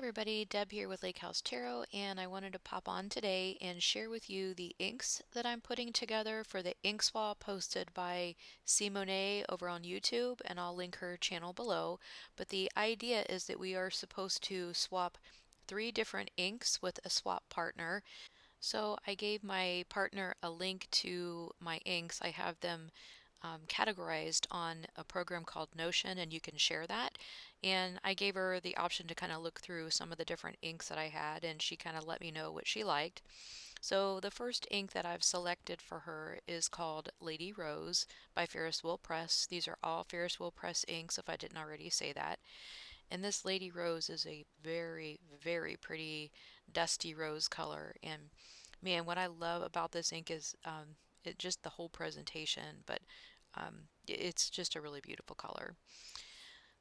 everybody, Deb here with Lake House Tarot, and I wanted to pop on today and share with you the inks that I'm putting together for the ink swap hosted by Seemownay over on YouTube, and I'll link her channel below. But the idea is that we are supposed to swap 3 different inks with a swap partner. So I gave my partner a link to my inks. I have them categorized on a program called Notion, and you can share that. And I gave her the option to kind of look through some of the different inks that I had, and she kind of let me know what she liked. So the first ink that I've selected for her is called Lady Rose by Ferris Wheel Press. These are all Ferris Wheel Press inks, if I didn't already say that. And this Lady Rose is a very, very pretty dusty rose color. And man, what I love about this ink is it just the whole presentation, but it's just a really beautiful color.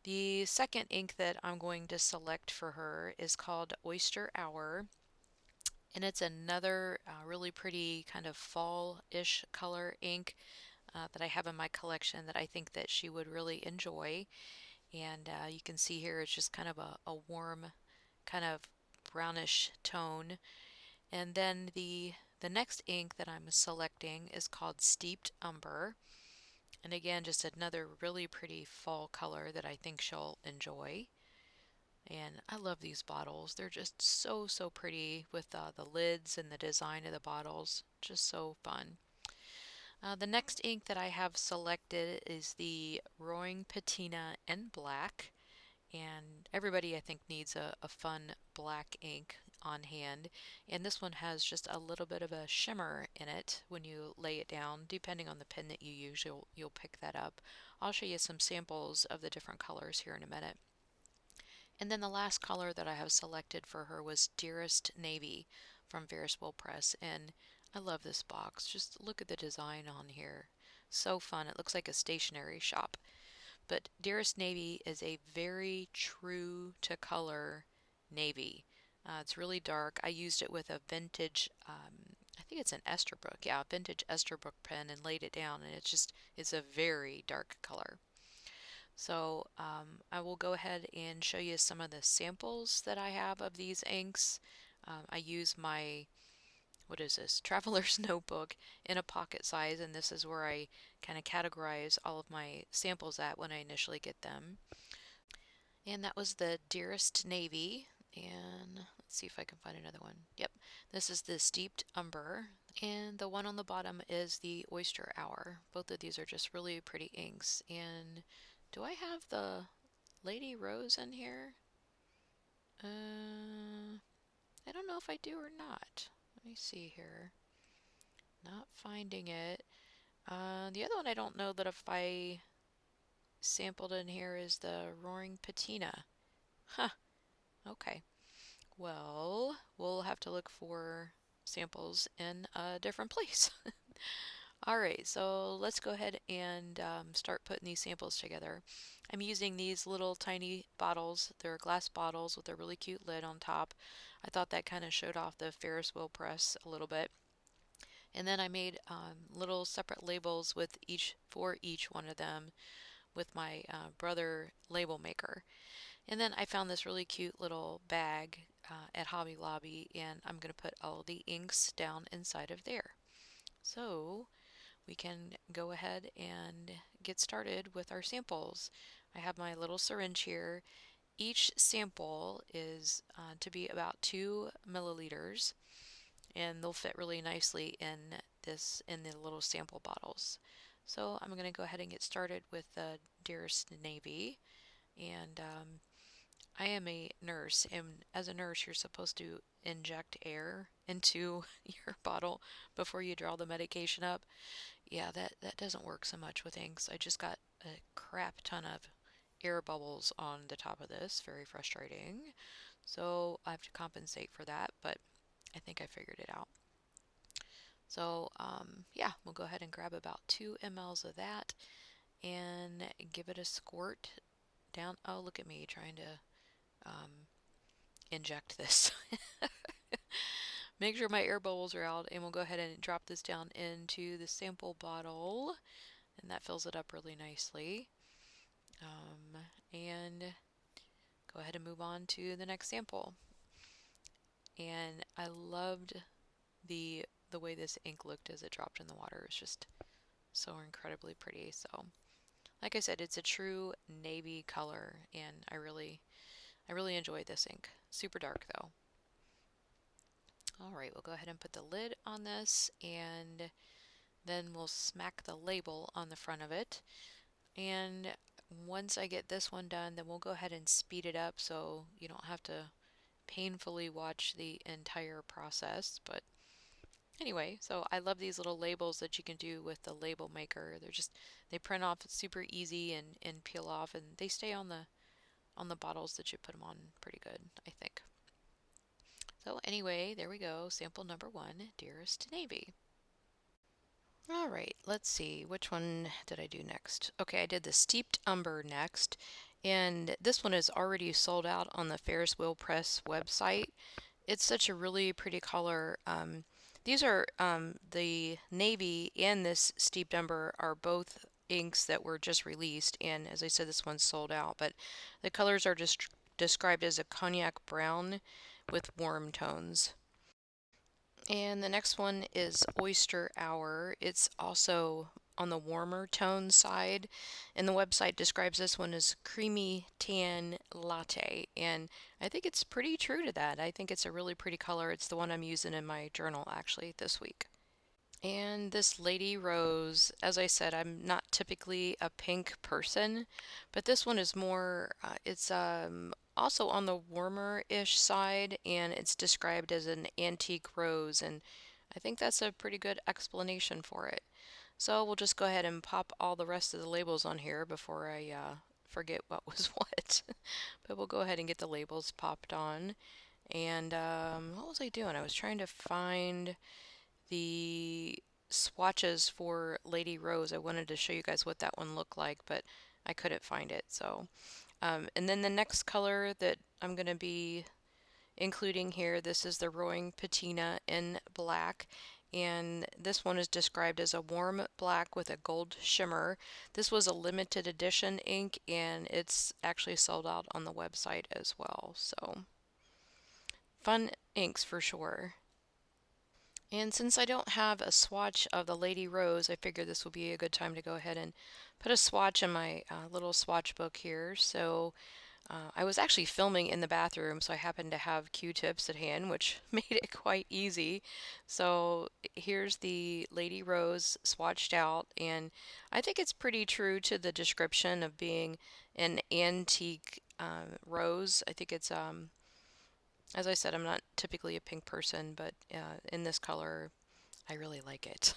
The second ink that I'm going to select for her is called Oyster Hour, and it's another really pretty kind of fall-ish color ink that I have in my collection that I think that she would really enjoy. And you can see here it's just kind of a warm kind of brownish tone. And then the next ink that I'm selecting is called Steeped Umber. And again, just another really pretty fall color that I think she'll enjoy. And I love these bottles. They're just so, so pretty with the lids and the design of the bottles. Just so fun. The next ink that I have selected is the Roaring Patina in black. And everybody I think needs a fun black ink on hand, and this one has just a little bit of a shimmer in it when you lay it down. Depending on the pen that you use, you'll pick that up. I'll show you some samples of the different colors here in a minute. And then the last color that I have selected for her was Dearest Navy from Ferris Wheel Press, and I love this box. Just look at the design on here. So fun. It looks like a stationery shop. But Dearest Navy is a very true to color navy. It's really dark. I used it with a vintage, I think it's an Esterbrook, yeah, a vintage Esterbrook pen, and laid it down, and it's a very dark color. So I will go ahead and show you some of the samples that I have of these inks. I use my, what is this, Traveler's Notebook in a pocket size, and this is where I kind of categorize all of my samples at when I initially get them. And that was the Dearest Navy, and let's see if I can find another one. Yep, this is the Steeped Umber, and the one on the bottom is the Oyster Hour. Both of these are just really pretty inks. And do I have the Lady Rose in here? I don't know if I do or not. Let me see here. Not finding it. The other one I don't know that if I sampled in here is the Roaring Patina. Huh. Okay. Well, we'll have to look for samples in a different place. Alright, so let's go ahead and start putting these samples together. I'm using these little tiny bottles. They're glass bottles with a really cute lid on top. I thought that kind of showed off the Ferris Wheel Press a little bit. And then I made little separate labels for each one of them with my brother label maker. And then I found this really cute little bag at Hobby Lobby, and I'm going to put all the inks down inside of there. So we can go ahead and get started with our samples. I have my little syringe here. Each sample is to be about 2 milliliters, and they'll fit really nicely in the little sample bottles. So I'm going to go ahead and get started with the Dearest Navy. And I am a nurse, and as a nurse, you're supposed to inject air into your bottle before you draw the medication up. Yeah, that doesn't work so much with inks. I just got a crap ton of air bubbles on the top of this. Very frustrating. So I have to compensate for that, but I think I figured it out. So yeah, we'll go ahead and grab about 2 mLs of that and give it a squirt down. Oh, look at me trying to inject this. Make sure my air bubbles are out, and we'll go ahead and drop this down into the sample bottle, and that fills it up really nicely. And go ahead and move on to the next sample. And I loved the way this ink looked as it dropped in the water. It was just so incredibly pretty. So, like I said, it's a true navy color, and I really enjoyed this ink. Super dark though. All right, we'll go ahead and put the lid on this, and then we'll smack the label on the front of it. And once I get this one done, then we'll go ahead and speed it up so you don't have to painfully watch the entire process. But anyway, so I love these little labels that you can do with the label maker. They print off super easy and peel off, and they stay on the bottles that you put them on pretty good, I think. So anyway, there we go. Sample number 1, Dearest Navy. All right, let's see. Which one did I do next? Okay, I did the Steeped Umber next, and this one is already sold out on the Ferris Wheel Press website. It's such a really pretty color. These are the navy and this Steeped Umber are both inks that were just released, and as I said, this one's sold out, but the colors are just described as a cognac brown with warm tones. And the next one is Oyster Hour. It's also on the warmer tone side, and the website describes this one as creamy tan latte, and I think it's pretty true to that. I think it's a really pretty color. It's the one I'm using in my journal actually this week. And this Lady Rose, as I said, I'm not typically a pink person, but this one is more, it's also on the warmer-ish side, and it's described as an antique rose, and I think that's a pretty good explanation for it. So we'll just go ahead and pop all the rest of the labels on here before I forget what was what. But we'll go ahead and get the labels popped on. And what was I doing? I was trying to find the swatches for Lady Rose. I wanted to show you guys what that one looked like, but I couldn't find it. So, and then the next color that I'm going to be including here, this is the Roaring Patina in black. And this one is described as a warm black with a gold shimmer. This was a limited edition ink, and it's actually sold out on the website as well. So, fun inks for sure. And since I don't have a swatch of the Lady Rose, I figured this would be a good time to go ahead and put a swatch in my little swatch book here. So I was actually filming in the bathroom, so I happened to have Q-tips at hand, which made it quite easy. So here's the Lady Rose swatched out, and I think it's pretty true to the description of being an antique rose. I think it's as I said, I'm not typically a pink person, but in this color, I really like it.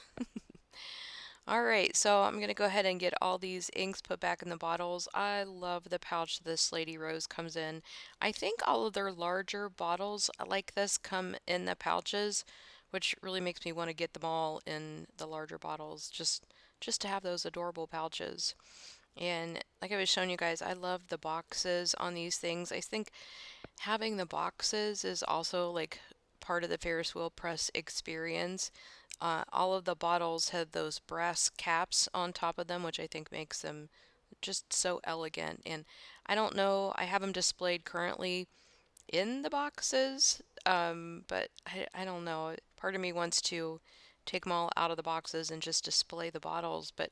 Alright, so I'm going to go ahead and get all these inks put back in the bottles. I love the pouch this Lady Rose comes in. I think all of their larger bottles like this come in the pouches, which really makes me want to get them all in the larger bottles just to have those adorable pouches. And like I was showing you guys, I love the boxes on these things. I think having the boxes is also like part of the Ferris wheel press experience. All of the bottles have those brass caps on top of them, which I think makes them just so elegant. And I don't know, I have them displayed currently in the boxes, but I don't know. Part of me wants to take them all out of the boxes and just display the bottles, but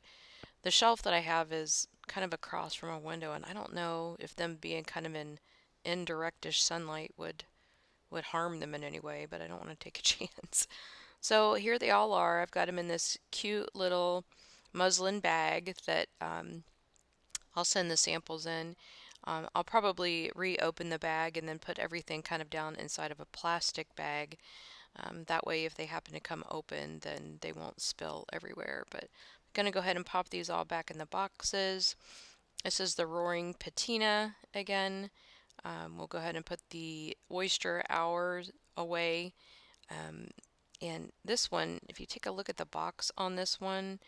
the shelf that I have is kind of across from a window, and I don't know if them being kind of in indirectish sunlight would harm them in any way, but I don't want to take a chance. So here they all are. I've got them in this cute little muslin bag that I'll send the samples in. I'll probably reopen the bag and then put everything kind of down inside of a plastic bag. That way if they happen to come open, then they won't spill everywhere. But I'm going to go ahead and pop these all back in the boxes. This is the Roaring Patina again. We'll go ahead and put the Oyster Hours away. And this one, if you take a look at the box on this one,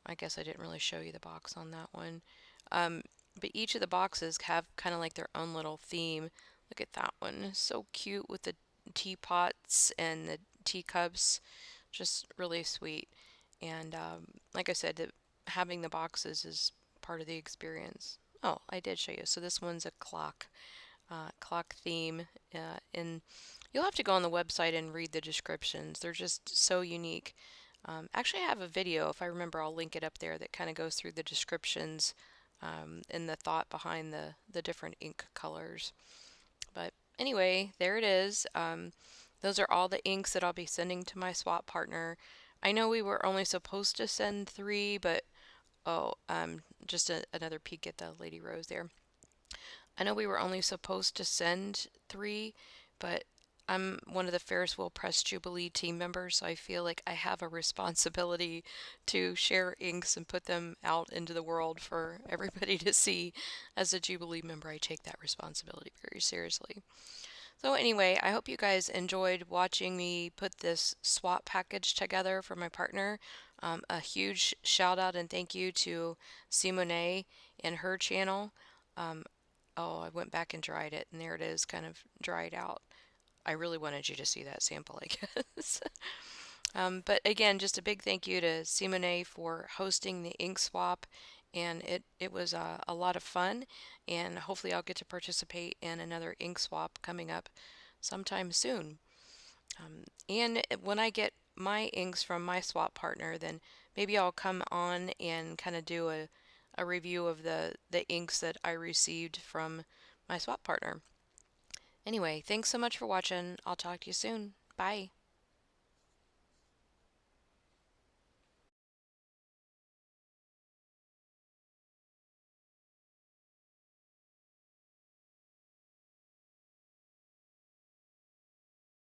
I guess I didn't really show you the box on that one. But each of the boxes have kind of like their own little theme. Look at that one. So cute with the teapots and the teacups. Just really sweet. And like I said, having the boxes is part of the experience. Oh, I did show you. So this one's a clock. clock theme. And you'll have to go on the website and read the descriptions. They're just so unique. Actually, I have a video, if I remember, I'll link it up there, that kind of goes through the descriptions and the thought behind the different ink colors. But anyway, there it is. Those are all the inks that I'll be sending to my swap partner. I know we were only supposed to send 3, but oh, just another peek at the Lady Rose there. I know we were only supposed to send 3, but I'm one of the Ferris Wheel Press Jubilee team members, so I feel like I have a responsibility to share inks and put them out into the world for everybody to see. As a Jubilee member, I take that responsibility very seriously. So anyway, I hope you guys enjoyed watching me put this swap package together for my partner. A huge shout out and thank you to Seemownay and her channel. Um, oh, I went back and dried it, and there it is, kind of dried out. I really wanted you to see that sample, I guess. But again, just a big thank you to Seemownay for hosting the ink swap, and it was a lot of fun, and hopefully I'll get to participate in another ink swap coming up sometime soon. And when I get my inks from my swap partner, then maybe I'll come on and kind of do a review of the inks that I received from my swap partner. Anyway, thanks so much for watching. I'll talk to you soon. Bye.